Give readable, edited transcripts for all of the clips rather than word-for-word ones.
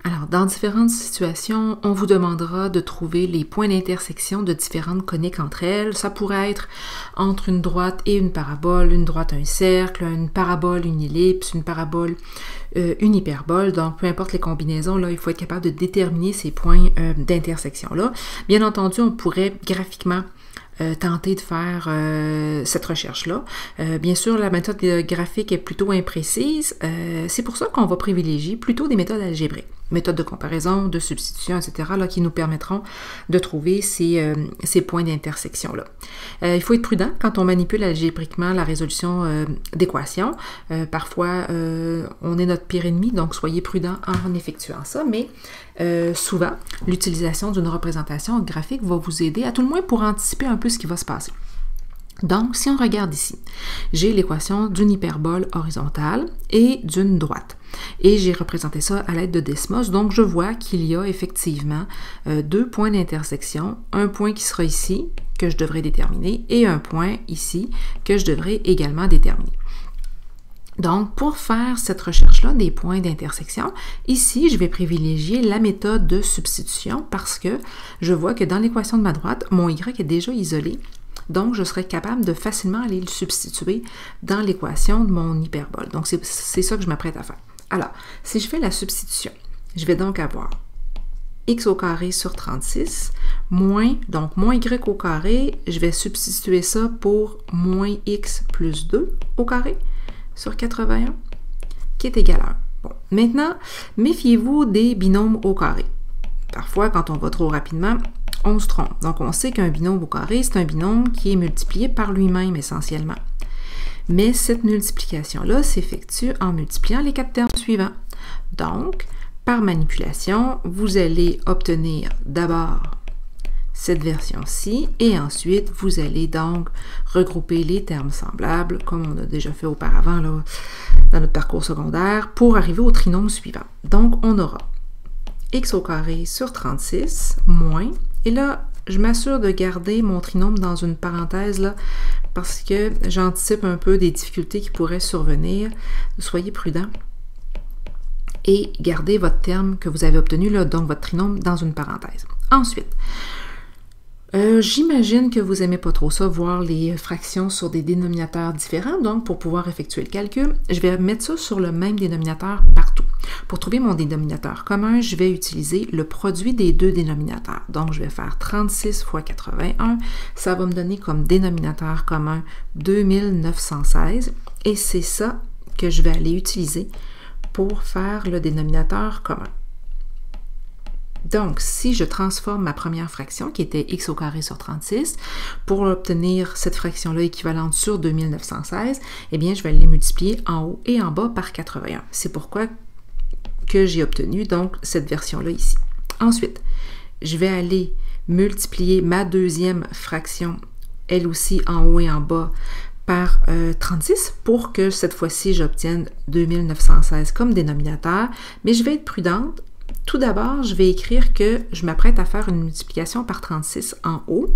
Alors, dans différentes situations, on vous demandera de trouver les points d'intersection de différentes coniques entre elles. Ça pourrait être entre une droite et une parabole, une droite un cercle, une parabole, une ellipse, une parabole, une hyperbole. Donc, peu importe les combinaisons, là, il faut être capable de déterminer ces points d'intersection-là. Bien entendu, on pourrait graphiquement tenter de faire cette recherche-là. Bien sûr, la méthode graphique est plutôt imprécise. C'est pour ça qu'on va privilégier plutôt des méthodes algébriques, méthodes de comparaison, de substitution, etc., là, qui nous permettront de trouver ces points d'intersection-là. Il faut être prudent quand on manipule algébriquement la résolution d'équations. Parfois, on est notre pire ennemi, donc soyez prudent en effectuant ça, mais souvent, l'utilisation d'une représentation graphique va vous aider, à tout le moins pour anticiper un peu ce qui va se passer. Donc, si on regarde ici, j'ai l'équation d'une hyperbole horizontale et d'une droite. Et j'ai représenté ça à l'aide de Desmos. Donc, je vois qu'il y a effectivement deux points d'intersection. Un point qui sera ici, que je devrais déterminer, et un point ici, que je devrais également déterminer. Donc, pour faire cette recherche-là des points d'intersection, ici, je vais privilégier la méthode de substitution parce que je vois que dans l'équation de ma droite, mon y est déjà isolé. Donc, je serai capable de facilement aller le substituer dans l'équation de mon hyperbole. Donc, c'est ça que je m'apprête à faire. Alors, si je fais la substitution, je vais donc avoir x au carré sur 36, moins y au carré, je vais substituer ça pour moins x plus 2 au carré sur 81, qui est égal à 1. Bon, maintenant, méfiez-vous des binômes au carré. Parfois, quand on va trop rapidement, on se trompe. Donc, on sait qu'un binôme au carré, c'est un binôme qui est multiplié par lui-même essentiellement. Mais cette multiplication-là s'effectue en multipliant les 4 termes suivants. Donc, par manipulation, vous allez obtenir d'abord cette version-ci et ensuite, vous allez donc regrouper les termes semblables, comme on a déjà fait auparavant là, dans notre parcours secondaire, pour arriver au trinôme suivant. Donc, on aura x au carré sur 36 moins, et là, je m'assure de garder mon trinôme dans une parenthèse là, parce que j'anticipe un peu des difficultés qui pourraient survenir. Soyez prudent et gardez votre terme que vous avez obtenu, là, donc votre trinôme, dans une parenthèse. Ensuite, j'imagine que vous n'aimez pas trop ça, voir les fractions sur des dénominateurs différents. Donc, pour pouvoir effectuer le calcul, je vais mettre ça sur le même dénominateur partout. Pour trouver mon dénominateur commun, je vais utiliser le produit des deux dénominateurs. Donc, je vais faire 36 fois 81. Ça va me donner comme dénominateur commun 2916. Et c'est ça que je vais aller utiliser pour faire le dénominateur commun. Donc, si je transforme ma première fraction, qui était x au carré sur 36, pour obtenir cette fraction-là équivalente sur 2916, eh bien, je vais les multiplier en haut et en bas par 81. C'est pourquoi que j'ai obtenu donc cette version-là ici. Ensuite, je vais aller multiplier ma deuxième fraction, elle aussi en haut et en bas, par 36 pour que cette fois-ci, j'obtienne 2916 comme dénominateur, mais je vais être prudente. Tout d'abord, je vais écrire que je m'apprête à faire une multiplication par 36 en haut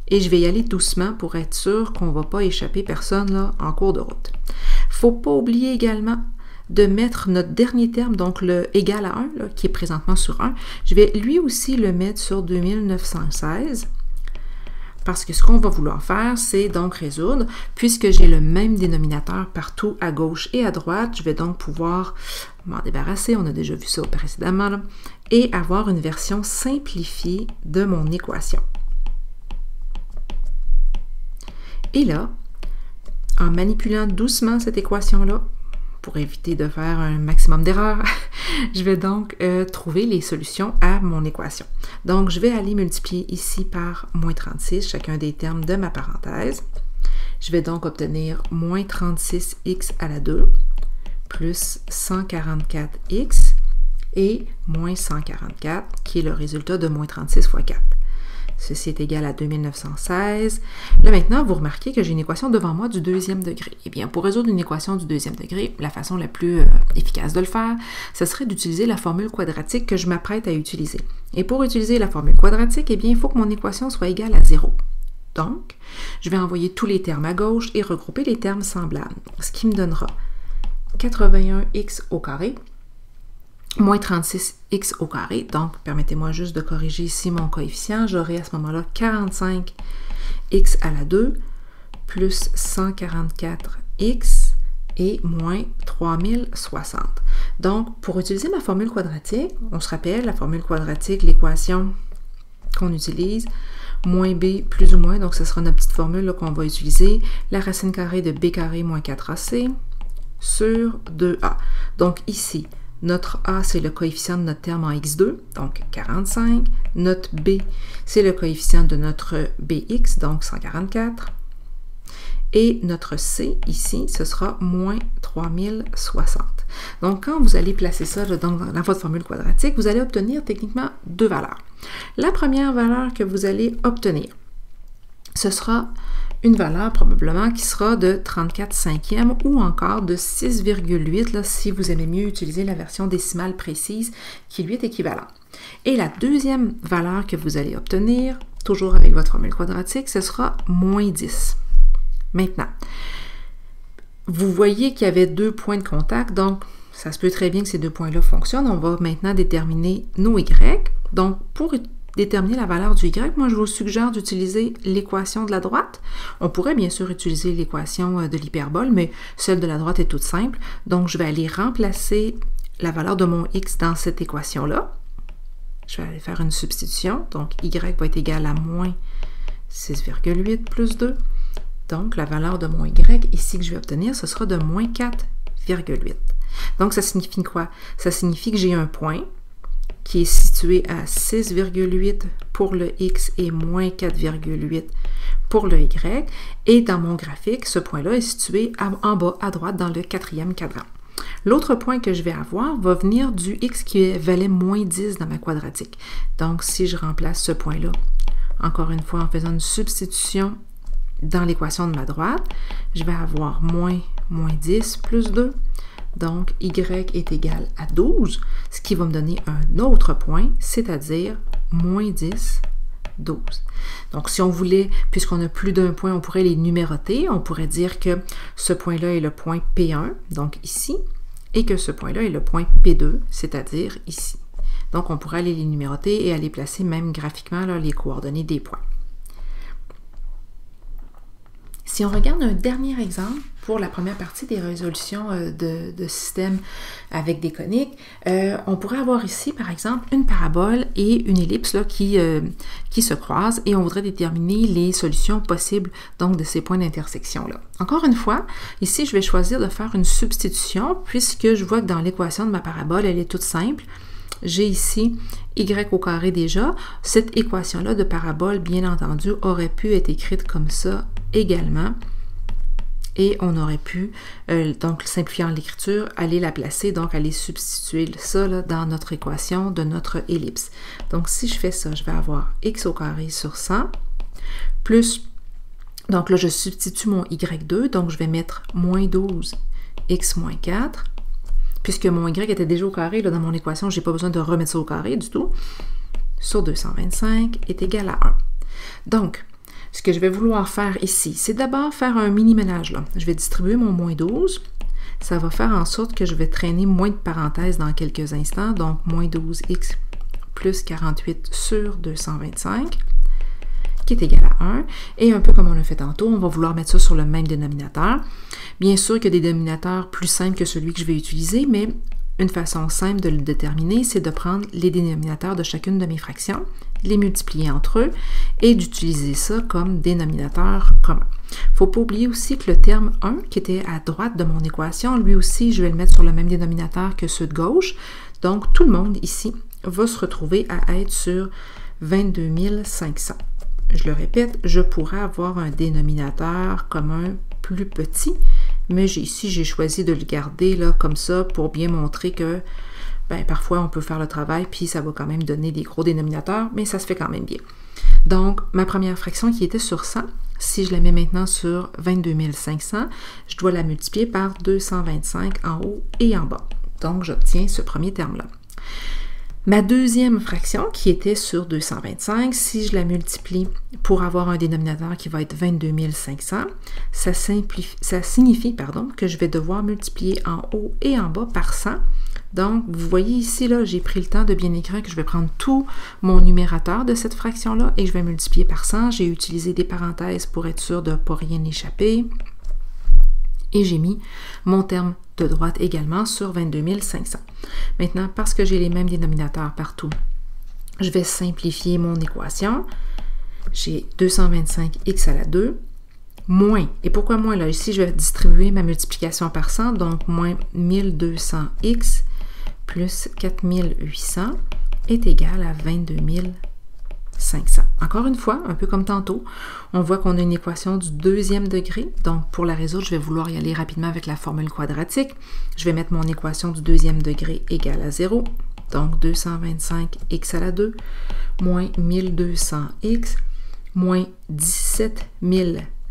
et je vais y aller doucement pour être sûr qu'on ne va pas échapper personne là, en cours de route. Il ne faut pas oublier également de mettre notre dernier terme, donc le égal à 1, là, qui est présentement sur 1. Je vais lui aussi le mettre sur 2916 parce que ce qu'on va vouloir faire, c'est donc résoudre. Puisque j'ai le même dénominateur partout à gauche et à droite, je vais donc pouvoir m'en débarrasser, on a déjà vu ça précédemment, là, et avoir une version simplifiée de mon équation. Et là, en manipulant doucement cette équation-là, pour éviter de faire un maximum d'erreurs, je vais donc trouver les solutions à mon équation. Donc, je vais aller multiplier ici par moins 36, chacun des termes de ma parenthèse. Je vais donc obtenir moins 36x à la 2 plus 144x et moins 144, qui est le résultat de moins 36 fois 4. Ceci est égal à 2916. Là, maintenant, vous remarquez que j'ai une équation devant moi du deuxième degré. Eh bien, pour résoudre une équation du deuxième degré, la façon la plus efficace de le faire, ce serait d'utiliser la formule quadratique que je m'apprête à utiliser. Et pour utiliser la formule quadratique, eh bien, il faut que mon équation soit égale à 0. Donc, je vais envoyer tous les termes à gauche et regrouper les termes semblables, ce qui me donnera 81x au carré moins 36x au carré. Donc, permettez-moi juste de corriger ici mon coefficient. J'aurai à ce moment-là 45x à la 2 plus 144x et moins 3060. Donc, pour utiliser ma formule quadratique, on se rappelle la formule quadratique, l'équation qu'on utilise, moins b plus ou moins, donc ce sera notre petite formule qu'on va utiliser, la racine carrée de b carré moins 4ac sur 2a. Donc ici, notre a, c'est le coefficient de notre terme en x2, donc 45. Notre b, c'est le coefficient de notre bx, donc 144. Et notre c, ici, ce sera moins 3060. Donc, quand vous allez placer ça dans votre formule quadratique, vous allez obtenir techniquement deux valeurs. La première valeur que vous allez obtenir, ce sera une valeur probablement qui sera de 34 cinquièmes ou encore de 6,8 si vous aimez mieux utiliser la version décimale précise qui lui est équivalent. Et la deuxième valeur que vous allez obtenir, toujours avec votre formule quadratique, ce sera moins 10. Maintenant, vous voyez qu'il y avait deux points de contact, donc ça se peut très bien que ces deux points-là fonctionnent. On va maintenant déterminer nos y. Donc, pour déterminer la valeur du y, moi je vous suggère d'utiliser l'équation de la droite. On pourrait bien sûr utiliser l'équation de l'hyperbole, mais celle de la droite est toute simple. Donc, je vais aller remplacer la valeur de mon x dans cette équation-là. Je vais aller faire une substitution. Donc, y va être égal à moins 6,8 plus 2. Donc, la valeur de mon y ici que je vais obtenir, ce sera de moins 4,8. Donc, ça signifie quoi? Ça signifie que j'ai un point qui est situé à 6,8 pour le x et moins 4,8 pour le y. Et dans mon graphique, ce point-là est situé en bas à droite dans le quatrième quadrant. L'autre point que je vais avoir va venir du x qui valait moins 10 dans ma quadratique. Donc, si je remplace ce point-là, encore une fois en faisant une substitution dans l'équation de ma droite, je vais avoir moins 10 plus 2. Donc, y est égal à 12, ce qui va me donner un autre point, c'est-à-dire moins 10, 12. Donc, si on voulait, puisqu'on a plus d'un point, on pourrait les numéroter. On pourrait dire que ce point-là est le point P1, donc ici, et que ce point-là est le point P2, c'est-à-dire ici. Donc, on pourrait aller les numéroter et aller placer même graphiquement là, les coordonnées des points. Si on regarde un dernier exemple pour la première partie des résolutions de systèmes avec des coniques, on pourrait avoir ici, par exemple, une parabole et une ellipse là, qui se croisent et on voudrait déterminer les solutions possibles donc de ces points d'intersection-là. Encore une fois, ici, je vais choisir de faire une substitution puisque je vois que dans l'équation de ma parabole, elle est toute simple. J'ai ici y au carré déjà. Cette équation-là de parabole, bien entendu, aurait pu être écrite comme ça également. Et on aurait pu, donc simplifiant l'écriture, aller la placer, donc aller substituer ça là, dans notre équation de notre ellipse. Donc si je fais ça, je vais avoir x au carré sur 100, plus, donc là je substitue mon y2, donc je vais mettre moins 12 x moins 4, puisque mon y était déjà au carré, là, dans mon équation, je n'ai pas besoin de remettre ça au carré du tout, sur 225 est égal à 1. Donc, ce que je vais vouloir faire ici, c'est d'abord faire un mini-ménage. Là. Je vais distribuer mon moins 12. Ça va faire en sorte que je vais traîner moins de parenthèses dans quelques instants, donc moins 12x plus 48 sur 225, qui est égal à 1. Et un peu comme on l'a fait tantôt, on va vouloir mettre ça sur le même dénominateur. Bien sûr qu'il y a des dénominateurs plus simples que celui que je vais utiliser, mais une façon simple de le déterminer, c'est de prendre les dénominateurs de chacune de mes fractions, les multiplier entre eux et d'utiliser ça comme dénominateur commun. Il ne faut pas oublier aussi que le terme 1, qui était à droite de mon équation, lui aussi, je vais le mettre sur le même dénominateur que ceux de gauche. Donc, tout le monde ici va se retrouver à être sur 22 500. Je le répète, je pourrais avoir un dénominateur commun plus petit, mais ici, j'ai choisi de le garder là, comme ça pour bien montrer que parfois, on peut faire le travail, puis ça va quand même donner des gros dénominateurs, mais ça se fait quand même bien. Donc, ma première fraction qui était sur 100, si je la mets maintenant sur 22 500, je dois la multiplier par 225 en haut et en bas. Donc, j'obtiens ce premier terme-là. Ma deuxième fraction, qui était sur 225, si je la multiplie pour avoir un dénominateur qui va être 22 500, ça signifie que je vais devoir multiplier en haut et en bas par 100. Donc, vous voyez ici, là, j'ai pris le temps de bien écrire que je vais prendre tout mon numérateur de cette fraction-là et je vais multiplier par 100. J'ai utilisé des parenthèses pour être sûr de ne pas rien échapper. Et j'ai mis mon terme de droite également sur 22 500. Maintenant, parce que j'ai les mêmes dénominateurs partout, je vais simplifier mon équation. J'ai 225x à la 2 moins, et pourquoi moins là? Ici, je vais distribuer ma multiplication par 100, donc moins 1200x plus 4800 est égal à 22 500. Encore une fois, un peu comme tantôt, on voit qu'on a une équation du deuxième degré. Donc, pour la résoudre, je vais vouloir y aller rapidement avec la formule quadratique. Je vais mettre mon équation du deuxième degré égale à 0. Donc, 225x à la 2 moins 1200x moins 17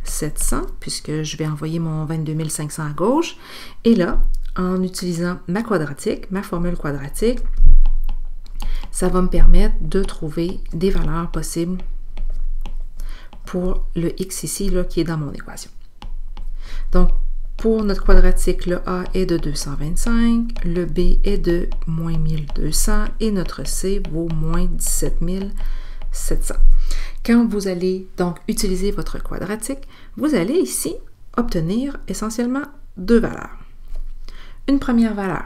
700, puisque je vais envoyer mon 22 500 à gauche. Et là, en utilisant ma quadratique, ma formule quadratique, ça va me permettre de trouver des valeurs possibles pour le x ici, là, qui est dans mon équation. Donc, pour notre quadratique, le A est de 225, le B est de moins 1200 et notre C vaut moins 17 700. Quand vous allez donc utiliser votre quadratique, vous allez ici obtenir essentiellement deux valeurs. Une première valeur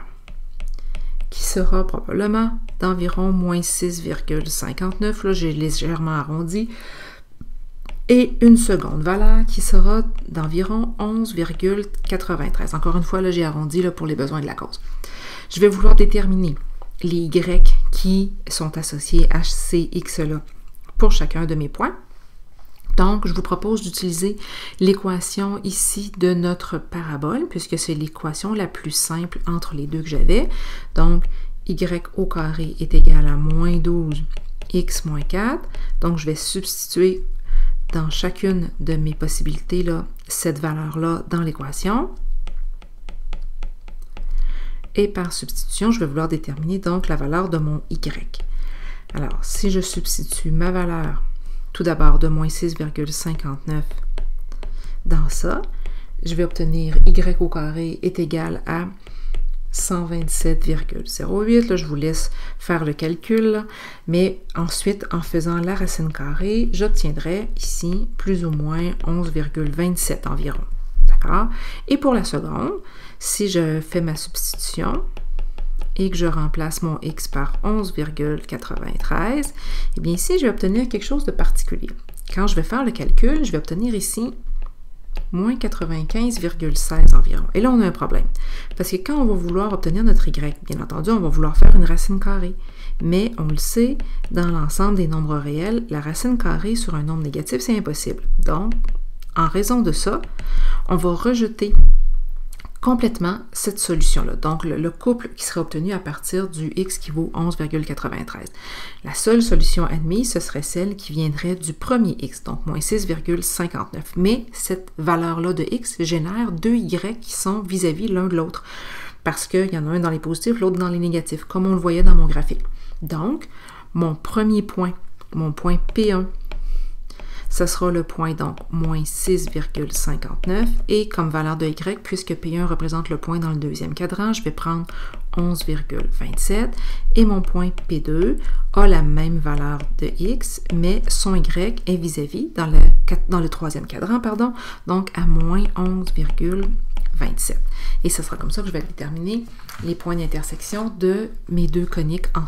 qui sera probablement d'environ moins 6,59, là j'ai légèrement arrondi, et une seconde valeur qui sera d'environ 11,93. Encore une fois, là j'ai arrondi là, pour les besoins de la cause. Je vais vouloir déterminer les y qui sont associés à ces x-là pour chacun de mes points. Donc, je vous propose d'utiliser l'équation ici de notre parabole, puisque c'est l'équation la plus simple entre les deux que j'avais. Donc, y au carré est égal à moins 12 x moins 4. Donc, je vais substituer dans chacune de mes possibilités là, cette valeur-là dans l'équation. Et par substitution, je vais vouloir déterminer donc la valeur de mon y. Alors, si je substitue ma valeur tout d'abord de moins 6,59 dans ça, je vais obtenir y au carré est égal à 127,08. Là, je vous laisse faire le calcul, là. Mais ensuite, en faisant la racine carrée, j'obtiendrai ici plus ou moins 11,27 environ. D'accord? Et pour la seconde, si je fais ma substitution et que je remplace mon x par 11,93, eh bien ici, je vais obtenir quelque chose de particulier. Quand je vais faire le calcul, je vais obtenir ici moins 95,16 environ. Et là, on a un problème. Parce que quand on va vouloir obtenir notre y, bien entendu, on va vouloir faire une racine carrée. Mais on le sait, dans l'ensemble des nombres réels, la racine carrée sur un nombre négatif, c'est impossible. Donc, en raison de ça, on va rejeter complètement cette solution-là. Donc, le couple qui serait obtenu à partir du x qui vaut 11,93. La seule solution admise, ce serait celle qui viendrait du premier x, donc moins 6,59. Mais cette valeur-là de x génère deux y qui sont vis-à-vis l'un de l'autre, parce qu'il y en a un dans les positifs, l'autre dans les négatifs, comme on le voyait dans mon graphique. Donc, mon premier point, mon point P1, ce sera le point, donc, moins 6,59. Et comme valeur de y, puisque P1 représente le point dans le deuxième cadran, je vais prendre 11,27. Et mon point P2 a la même valeur de x, mais son y est vis-à-vis dans le troisième cadran, pardon, donc à moins 11,27. Et ce sera comme ça que je vais déterminer les points d'intersection de mes deux coniques ensemble.